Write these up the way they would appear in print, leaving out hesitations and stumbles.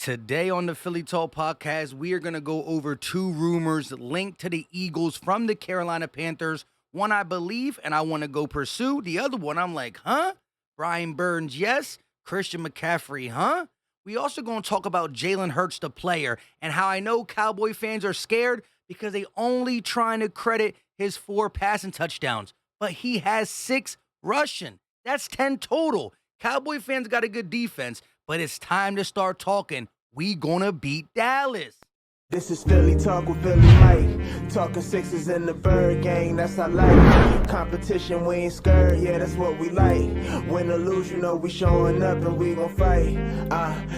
Today on the Philly Talk podcast, we are going to go over two rumors linked to the Eagles from the Carolina Panthers. One I believe and I want to go pursue. The other one I'm like, huh? Brian Burns, yes. Christian McCaffrey, huh? We also going to talk about Jalen Hurts, the player, and how I know Cowboy fans are scared because they only trying to credit his 4 passing touchdowns. But he has 6 rushing. That's 10 total. Cowboy fans got a good defense, but it's time to start talking. We gonna beat Dallas. This is Philly Talk with Philly Mike. Talking sixes in the bird gang, that's our life. Competition, we ain't scared, yeah, that's what we like. Win or lose, you know we showing up and we gon' fight.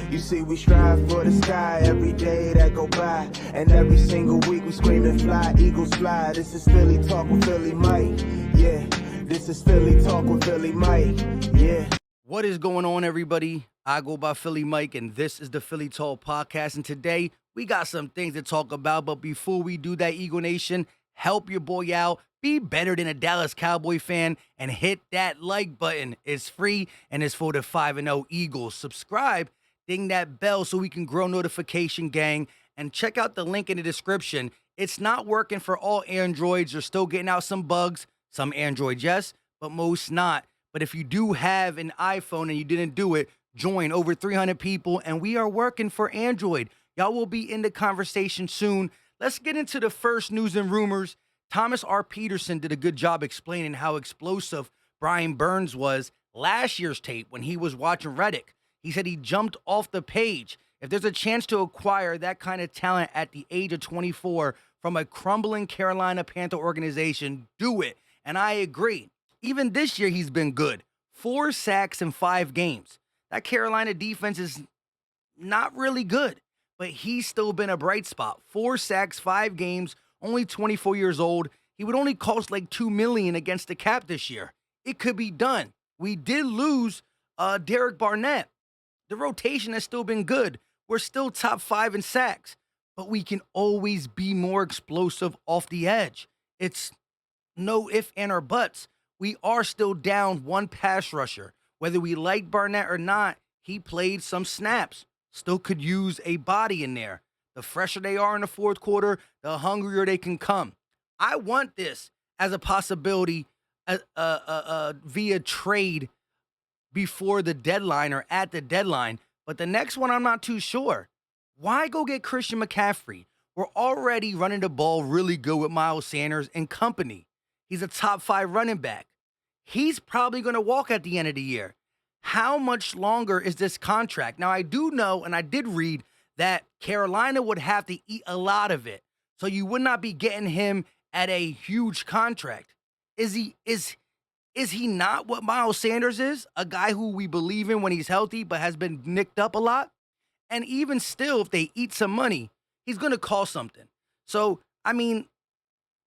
You see we strive for the sky every day that go by. And every single week we screaming fly, Eagles fly. This is Philly Talk with Philly Mike, yeah. This is Philly Talk with Philly Mike, yeah. What is going on, everybody? I go by Philly Mike, and this is the Philly Talk podcast. And today, we got some things to talk about. But before we do that, Eagle Nation, help your boy out. Be better than a Dallas Cowboy fan and hit that like button. It's free, and it's for the 5-0 Eagles. Subscribe, ding that bell so we can grow notification gang. And check out the link in the description. It's not working for all Androids. You're still getting out some bugs. Some Androids, yes, but most not. But if you do have an iPhone and you didn't do it, join over 300 people, and we are working for Android. Y'all will be in the conversation soon. Let's get into the first news and rumors. Thomas R. Peterson did a good job explaining how explosive Brian Burns was last year's tape when he was watching Reddick. He said he jumped off the page. If there's a chance to acquire that kind of talent at the age of 24 from a crumbling Carolina Panther organization, do it. And I agree. Even this year, he's been good. 4 sacks in 5 games. That Carolina defense is not really good, but he's still been a bright spot. 4 sacks, 5 games, only 24 years old. He would only cost like $2 million against the cap this year. It could be done. We did lose Derek Barnett. The rotation has still been good. We're still top 5 in sacks, but we can always be more explosive off the edge. It's no if, and, or buts. We are still down 1 pass rusher. Whether we like Barnett or not, he played some snaps. Still could use a body in there. The fresher they are in the fourth quarter, the hungrier they can come. I want this as a possibility via trade before the deadline or at the deadline. But the next one, I'm not too sure. Why go get Christian McCaffrey? We're already running the ball really good with Miles Sanders and company. He's a top 5 running back. He's probably going to walk at the end of the year. How much longer is this contract? Now, I do know, and I did read, that Carolina would have to eat a lot of it. So you would not be getting him at a huge contract. Is he not what Miles Sanders is? A guy who we believe in when he's healthy, but has been nicked up a lot? And even still, if they eat some money, he's going to cost something. So, I mean,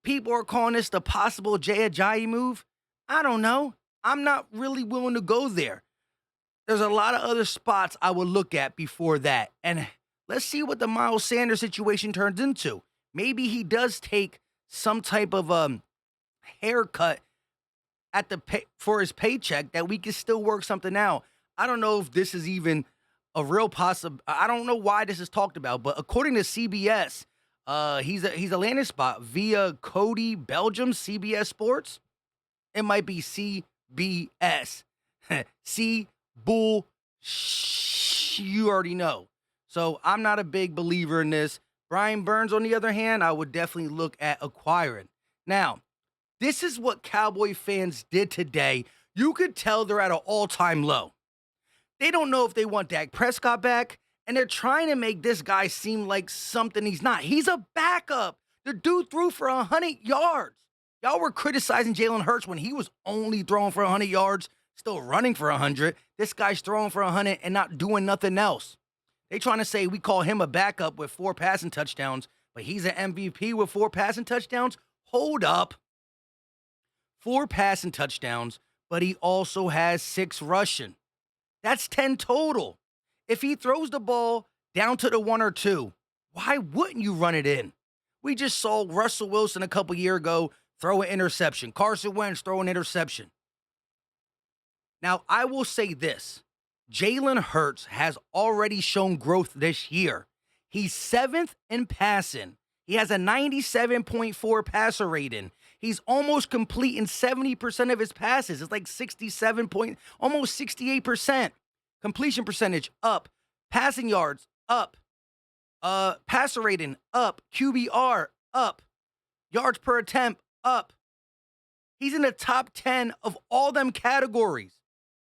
people are calling this the possible Jay Ajayi move. I don't know. I'm not really willing to go there. There's a lot of other spots I would look at before that. And let's see what the Miles Sanders situation turns into. Maybe he does take some type of haircut at for his paycheck that we can still work something out. I don't know if this is even a real possible. I don't know why this is talked about, but according to CBS, he's a landing spot via Cody Belgium, CBS Sports. It might be CBS. Bull. You already know. So I'm not a big believer in this. Brian Burns, on the other hand, I would definitely look at acquiring. Now, this is what Cowboy fans did today. You could tell they're at an all-time low. They don't know if they want Dak Prescott back, and they're trying to make this guy seem like something he's not. He's a backup. The dude threw for 100 yards. Y'all were criticizing Jalen Hurts when he was only throwing for 100 yards, still running for 100. This guy's throwing for 100 and not doing nothing else. They trying to say we call him a backup with 4 passing touchdowns, but he's an MVP with 4 passing touchdowns? Hold up. 4 passing touchdowns, but he also has 6 rushing. That's 10 total. If he throws the ball down to the 1 or 2, why wouldn't you run it in? We just saw Russell Wilson a couple years ago throw an interception. Carson Wentz throw an interception. Now, I will say this. Jalen Hurts has already shown growth this year. He's 7th in passing. He has a 97.4 passer rating. He's almost complete in 70% of his passes. It's like 67 point, almost 68%. Completion percentage up. Passing yards up. Passer rating up. QBR up. Yards per attempt up. He's in the top 10 of all them categories.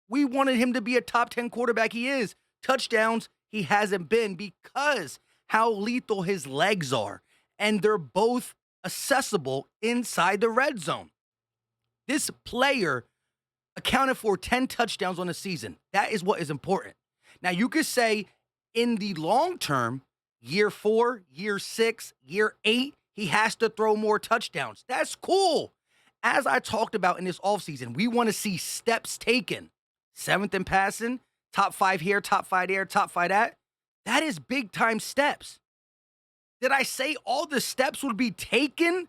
We wanted him to be a top 10 quarterback. He is. Touchdowns, he hasn't been because how lethal his legs are. And they're both accessible inside the red zone. This player accounted for 10 touchdowns on the season. That is what is important. Now, you could say in the long term, year 4, year 6, year 8, he has to throw more touchdowns. That's cool. As I talked about in this offseason, we want to see steps taken. 7th in passing, top 5 here, top 5 there, top 5 that. That is big time steps. Did I say all the steps would be taken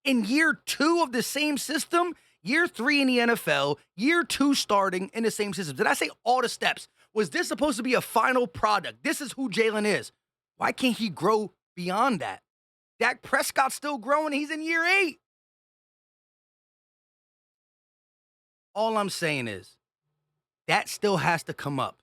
in year 2 of the same system? Year 3 in the NFL, year 2 starting in the same system. Did I say all the steps? Was this supposed to be a final product? This is who Jalen is. Why can't he grow beyond that? Dak Prescott's still growing. He's in year 8. All I'm saying is that still has to come up.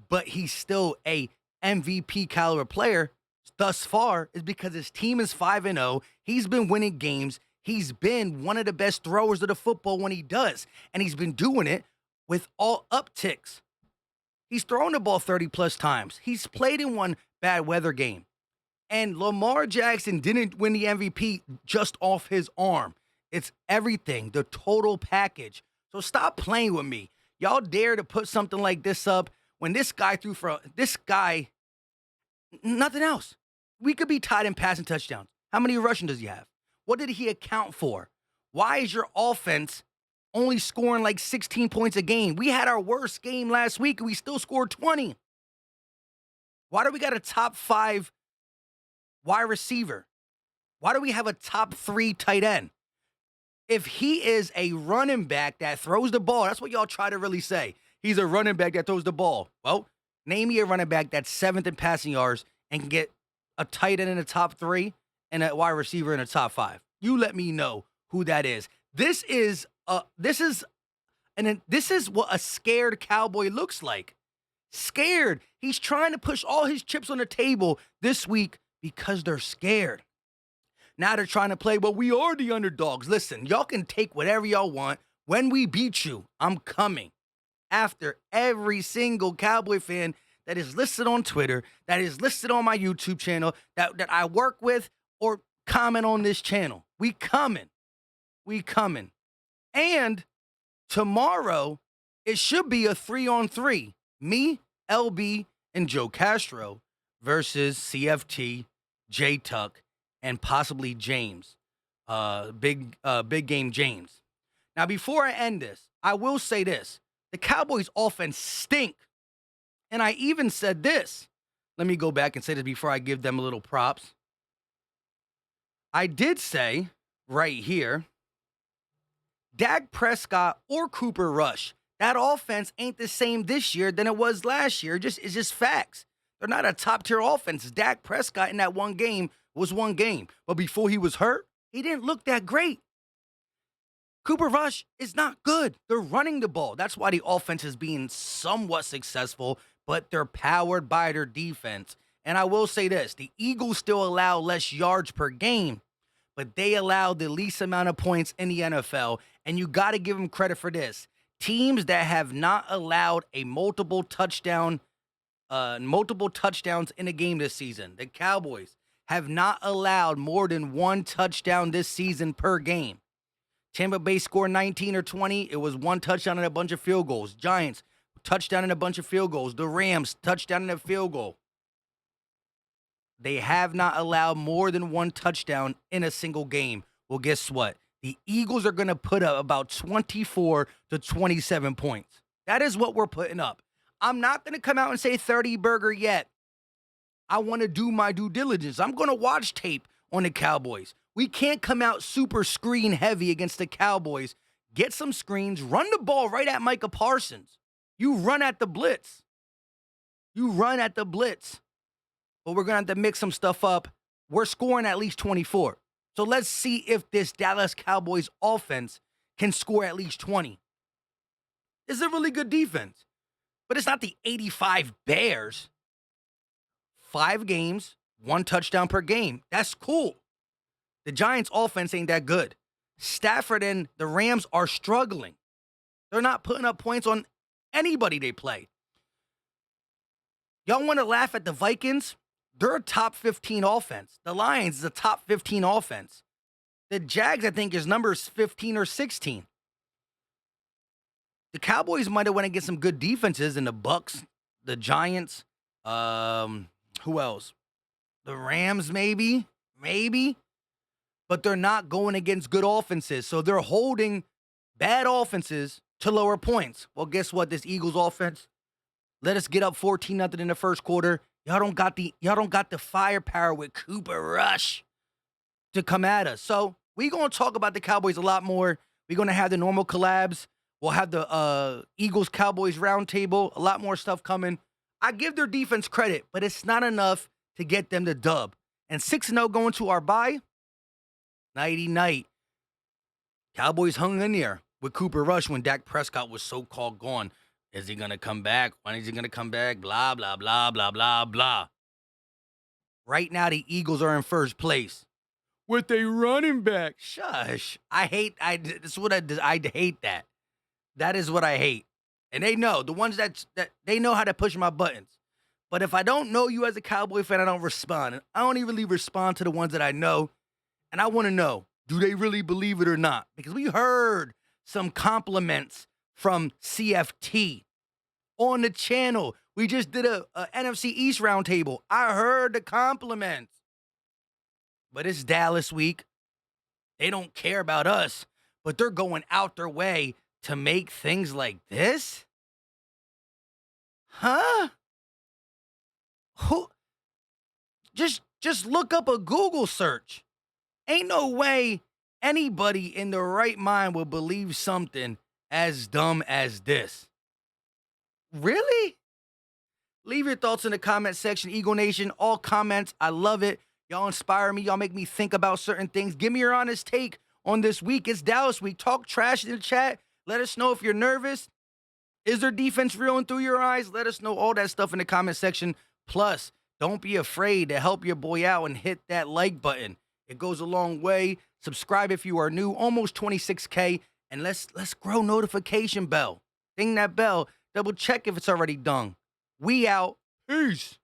But he's still a MVP caliber player thus far is because his team is 5-0. He's been winning games. He's been one of the best throwers of the football when he does. And he's been doing it with all upticks. He's thrown the ball 30-plus times. He's played in one bad weather game. And Lamar Jackson didn't win the MVP just off his arm. It's everything, the total package. So stop playing with me. Y'all dare to put something like this up when this guy threw for this guy, nothing else. We could be tied in passing touchdowns. How many rushing does he have? What did he account for? Why is your offense only scoring like 16 points a game? We had our worst game last week and we still scored 20. Why do we got a top 5 wide receiver? Why do we have a top 3 tight end? If he is a running back that throws the ball, that's what y'all try to really say. He's a running back that throws the ball. Well, name me a running back that's 7th in passing yards and can get a tight end in the top 3 and a wide receiver in the top 5. You let me know who that is. This is what a scared Cowboy looks like. Scared. He's trying to push all his chips on the table this week because they're scared. Now they're trying to play, well, we are the underdogs. Listen, y'all can take whatever y'all want. When we beat you, I'm coming after every single Cowboy fan that is listed on Twitter, that is listed on my YouTube channel, that I work with or comment on this channel. We coming. We coming. And tomorrow, it should be a 3-on-3. Me, LB, and Joe Castro versus CFT, J-Tuck, and possibly James. Big game James. Now, before I end this, I will say this. The Cowboys' offense stink. And I even said this. Let me go back and say this before I give them a little props. I did say right here, Dak Prescott or Cooper Rush, that offense ain't the same this year than it was last year. It's just facts. They're not a top-tier offense. Dak Prescott in that one game was one game. But before he was hurt, he didn't look that great. Cooper Rush is not good. They're running the ball. That's why the offense is being somewhat successful, but they're powered by their defense. And I will say this, the Eagles still allow less yards per game, but they allow the least amount of points in the NFL. And you got to give them credit for this. Teams that have not allowed a multiple touchdowns in a game this season, the Cowboys, have not allowed more than one touchdown this season per game. Tampa Bay scored 19 or 20. It was one touchdown and a bunch of field goals. Giants, touchdown and a bunch of field goals. The Rams, touchdown and a field goal. They have not allowed more than one touchdown in a single game. Well, guess what? The Eagles are going to put up about 24 to 27 points. That is what we're putting up. I'm not going to come out and say 30 burger yet. I want to do my due diligence. I'm going to watch tape on the Cowboys. We can't come out super screen heavy against the Cowboys. Get some screens, run the ball right at Micah Parsons. You run at the blitz. You run at the blitz. But we're going to have to mix some stuff up. We're scoring at least 24. So let's see if this Dallas Cowboys offense can score at least 20. It's a really good defense. But it's not the 85 Bears. 5 games, 1 touchdown per game. That's cool. The Giants' offense ain't that good. Stafford and the Rams are struggling. They're not putting up points on anybody they play. Y'all want to laugh at the Vikings? They're a top 15 offense. The Lions is a top 15 offense. The Jags, I think, is numbers 15 or 16. The Cowboys might have went against some good defenses in the Bucks, the Giants, who else? The Rams, maybe. But they're not going against good offenses. So they're holding bad offenses to lower points. Well, guess what? This Eagles offense, let us get up 14-0 in the first quarter. Y'all don't got the firepower with Cooper Rush to come at us. So we're going to talk about the Cowboys a lot more. We're going to have the normal collabs. We'll have the Eagles-Cowboys roundtable. A lot more stuff coming. I give their defense credit, but it's not enough to get them the dub. And 6-0 going to our bye. Nighty-night. Cowboys hung in there with Cooper Rush when Dak Prescott was so-called gone. Is he going to come back? When is he going to come back? Blah, blah, blah, blah, blah, blah. Right now, the Eagles are in first place. With a running back. Shush. I hate that. That is what I hate. And they know. The ones that they know how to push my buttons. But if I don't know you as a Cowboy fan, I don't respond. And I don't even really respond to the ones that I know. And I want to know, do they really believe it or not? Because we heard some compliments from CFT on the channel. We just did a NFC East roundtable. I heard the compliments. But it's Dallas week. They don't care about us, but they're going out their way to make things like this? Huh? Who? Just look up a Google search. Ain't no way anybody in their right mind will believe something as dumb as this. Really? Leave your thoughts in the comment section, Eagle Nation. All comments, I love it. Y'all inspire me. Y'all make me think about certain things. Give me your honest take on this week. It's Dallas week. Talk trash in the chat. Let us know if you're nervous. Is their defense real and through your eyes? Let us know all that stuff in the comment section. Plus, don't be afraid to help your boy out and hit that like button. It goes a long way. Subscribe if you are new. Almost 26K. And let's grow notification bell. Ding that bell. Double check if it's already done. We out. Peace.